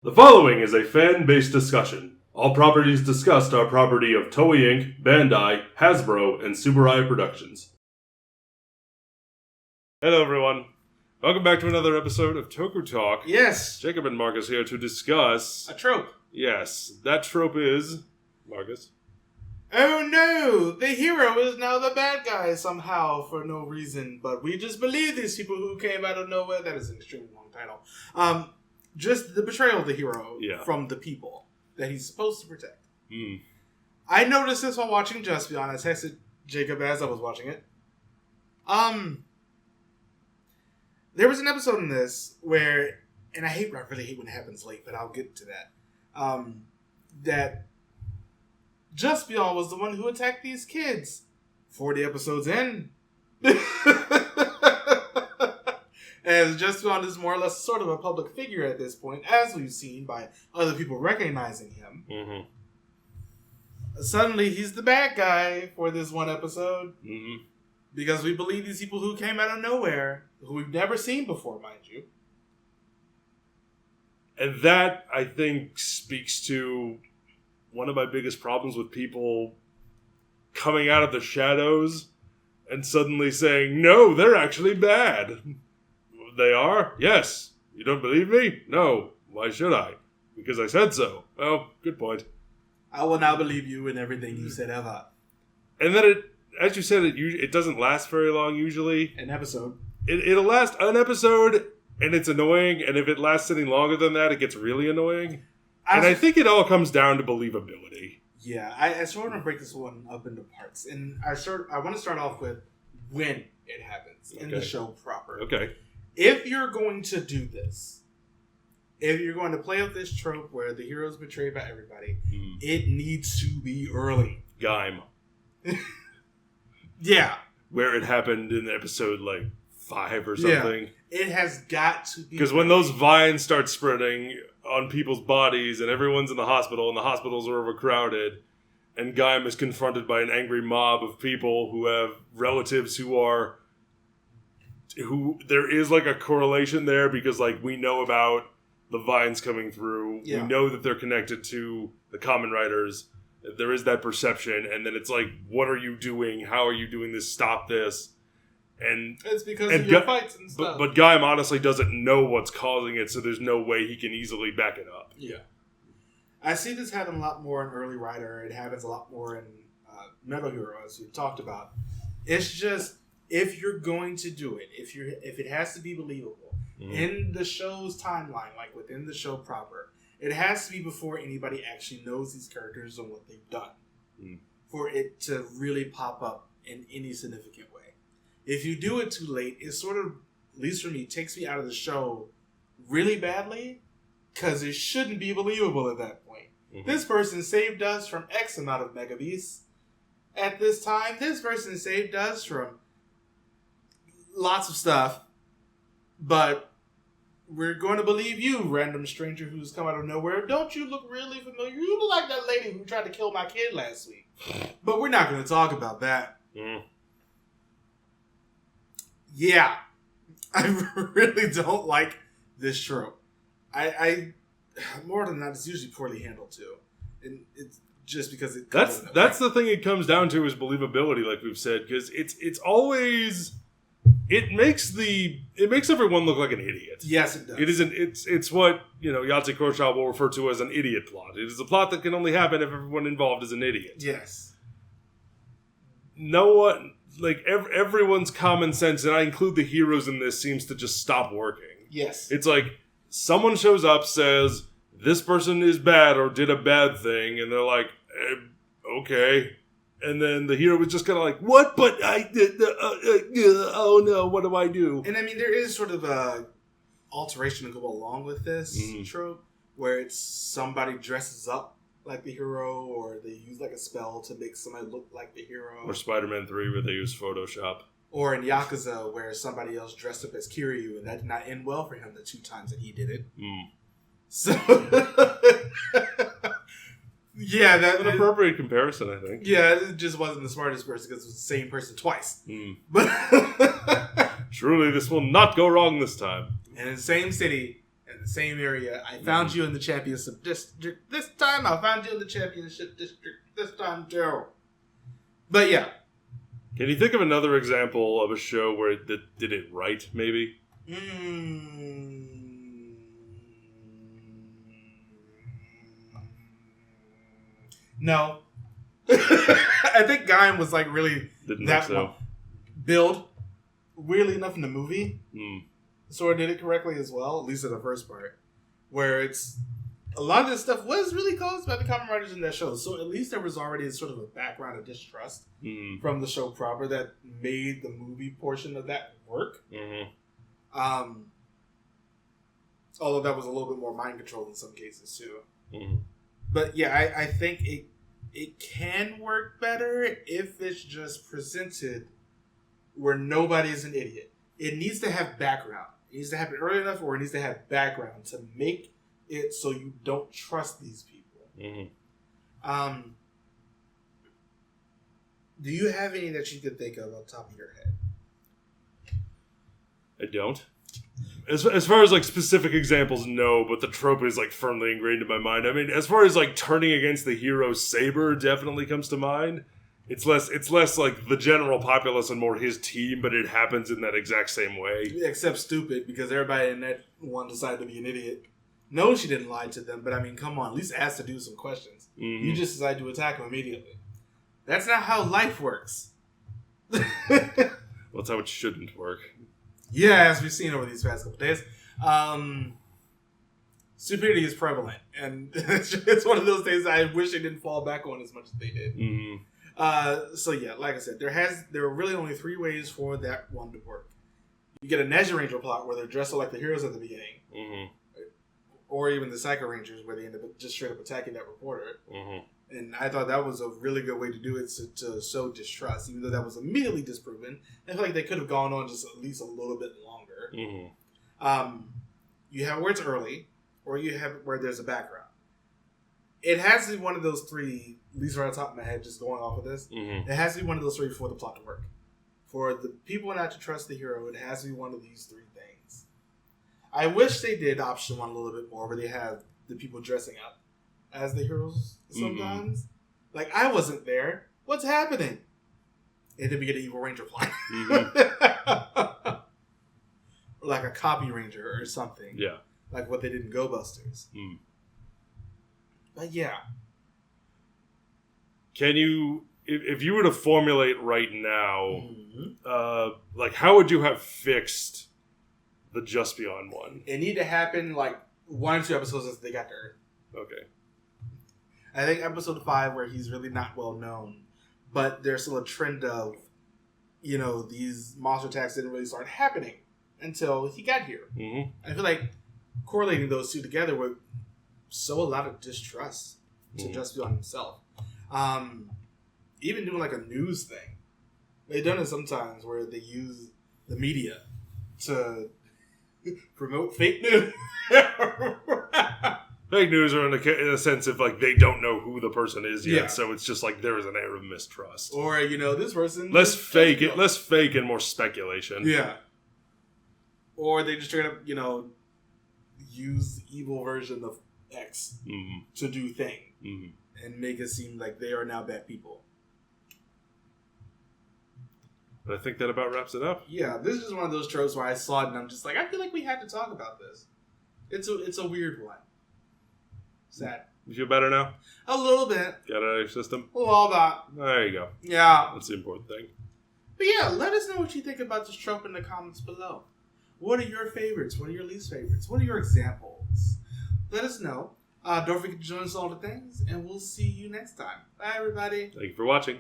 The following is a fan-based discussion. All properties discussed are property of Toei Inc., Bandai, Hasbro, and Subaru Productions. Hello everyone. Welcome back to another episode of Tokutalk. Yes. Jacob and Marcus here to discuss... A trope. Yes, that trope is... Marcus? Oh no! The hero is now the bad guy somehow for no reason, but we just believe these people who came out of nowhere. That is an extremely long title. Just the betrayal of the hero from the people that he's supposed to protect. Mm. I noticed this while watching Just Beyond. I texted Jacob as I was watching it. There was an episode in this where, and I really hate when it happens late, but I'll get to that. That Just Beyond was the one who attacked these kids 40 episodes in. As Just Beyond is more or less sort of a public figure at this point, as we've seen by other people recognizing him. Mm-hmm. Suddenly, he's the bad guy for this one episode. Mm-hmm. Because we believe these people who came out of nowhere, who we've never seen before, mind you. And that, I think, speaks to one of my biggest problems with people coming out of the shadows and suddenly saying, no, they're actually bad. They are? Yes. You don't believe me? No. Why should I? Because I said so. Well, good point. I will now believe you in everything you said ever. And then it, as you said, it doesn't last very long usually. An episode. It'll last an episode, and it's annoying, and if it lasts any longer than that, it gets really annoying. And I think it all comes down to believability. Yeah, I sort of want to break this one up into parts. And I want to start off with when it happens in the show proper. Okay. If you're going to do this, if you're going to play out this trope where the hero's betrayed by everybody, it needs to be early. Gaim. Yeah. Where it happened in episode, 5 or something. Yeah. It has got to be. Because when those vines start spreading on people's bodies and everyone's in the hospital and the hospitals are overcrowded and Gaim is confronted by an angry mob of people who have relatives who there is a correlation there because we know about the vines coming through. Yeah. We know that they're connected to the Kamen Riders. There is that perception, and then it's what are you doing? How are you doing this? Stop this. And it's because of your fights and stuff. But Gaim honestly doesn't know what's causing it, so there's no way he can easily back it up. Yeah. I see this happen a lot more in Early Rider. It happens a lot more in Metal Hero, as we've talked about. It's just, if you're going to do it, if it has to be believable, in the show's timeline, within the show proper, it has to be before anybody actually knows these characters and what they've done. For it to really pop up in any significant way. If you do it too late, it sort of, at least for me, takes me out of the show really badly because it shouldn't be believable at that point. Mm-hmm. This person saved us from X amount of Mega Beasts. At this time, this person saved us from lots of stuff, but we're going to believe you, random stranger who's come out of nowhere. Don't you look really familiar? You look like that lady who tried to kill my kid last week. But we're not going to talk about that. Yeah. I really don't like this trope. I more than that, it's usually poorly handled too. And it's just because it that's the thing it comes down to is believability, like we've said, because it's always it makes everyone look like an idiot. Yes, it does. It isn't. It's what Yahtzee Croshaw will refer to as an idiot plot. It is a plot that can only happen if everyone involved is an idiot. Yes. No one, everyone's common sense, and I include the heroes in this, seems to just stop working. Yes. It's someone shows up, says this person is bad or did a bad thing, and they're like, okay. And then the hero was just kind of what? But I did. Oh no! What do I do? And I mean, there is sort of a alteration to go along with this trope, where it's somebody dresses up like the hero, or they use a spell to make somebody look like the hero. Or Spider-Man 3, where they use Photoshop. Or in Yakuza, where somebody else dressed up as Kiryu, and that did not end well for him the 2 times that he did it. So. Yeah, that's an appropriate comparison, I think. Yeah, it just wasn't the smartest person because it was the same person twice. But truly, this will not go wrong this time. And in the same city, and in the same area. I found you in the championship district this time. I found you in the championship district this time too. But yeah. Can you think of another example of a show where it did it right, maybe? No. I think Gaim was like really Didn't that think so. one. Build, weirdly enough, in the movie, Mm. sort of did it correctly as well, at least in the first part, where it's a lot of this stuff was really caused by the Kamen Riders in that show. So at least there was already sort of a background of distrust from the show proper that made the movie portion of that work. Mm-hmm. Although that was a little bit more mind control in some cases too. Mm-hmm. But yeah, I think it can work better if it's just presented where nobody's an idiot. It needs to have background. It needs to happen early enough, or it needs to have background to make it so you don't trust these people. Mm-hmm. Do you have any that you could think of on top of your head? I don't. As far as like specific examples, no, but the trope is like firmly ingrained in my mind. I mean, as far as like turning against the hero Saber definitely comes to mind. It's less like the general populace and more his team, but it happens in that exact same way. Except stupid, because everybody in that one decided to be an idiot. No, she didn't lie to them, but I mean, come on, at least ask to do some questions. Mm-hmm. You just decide to attack them immediately. That's not how life works. Well, that's how it shouldn't work. Yeah, as we've seen over these past couple days. Stupidity is prevalent, and it's one of those things I wish they didn't fall back on as much as they did. Mm-hmm. So yeah, like I said, there are really only three ways for that one to work. You get a Neji Ranger plot where they're dressed up like the heroes at the beginning, or even the Psycho Rangers where they end up just straight up attacking that reporter. And I thought that was a really good way to do it to show distrust, even though that was immediately disproven. I feel like they could have gone on just at least a little bit longer. You have where it's early, or you have where there's a background. It has to be one of those three, at least right on top of my head, just going off of this. It has to be one of those three for the plot to work. For the people not to trust the hero, it has to be one of these three things. I wish they did option one a little bit more, where they have the people dressing up as the heroes sometimes. Like, I wasn't there. What's happening? And then we get an Evil Ranger plot. Or like a copy ranger or something. Yeah. Like what they did in Go Busters. But yeah. Can you, if you were to formulate right now, like how would you have fixed the Just Beyond one? It need to happen like 1 or 2 episodes as they got to Earth. Okay. I think episode 5 where he's really not well known, but there's still a trend of, these monster attacks didn't really start happening until he got here. I feel like correlating those two together would sow a lot of distrust to Just Beyond himself. Even doing like a news thing. They've done it sometimes where they use the media to promote fake news. Fake news are in a sense of like they don't know who the person is yet, so it's just like there is an air of mistrust. Or this person less fake and more speculation. Yeah. Or they just straight up use the evil version of X to do thing and make it seem like they are now bad people. But I think that about wraps it up. Yeah, this is one of those tropes where I saw it and I'm just like, I feel like we had to talk about this. It's a weird one. Sad. You feel better now? A little bit. Got it out of your system? A little bit. There you go. Yeah. That's the important thing. But yeah, let us know what you think about this trope in the comments below. What are your favorites? What are your least favorites? What are your examples? Let us know. Don't forget to join us on all the things, and we'll see you next time. Bye, everybody. Thank you for watching.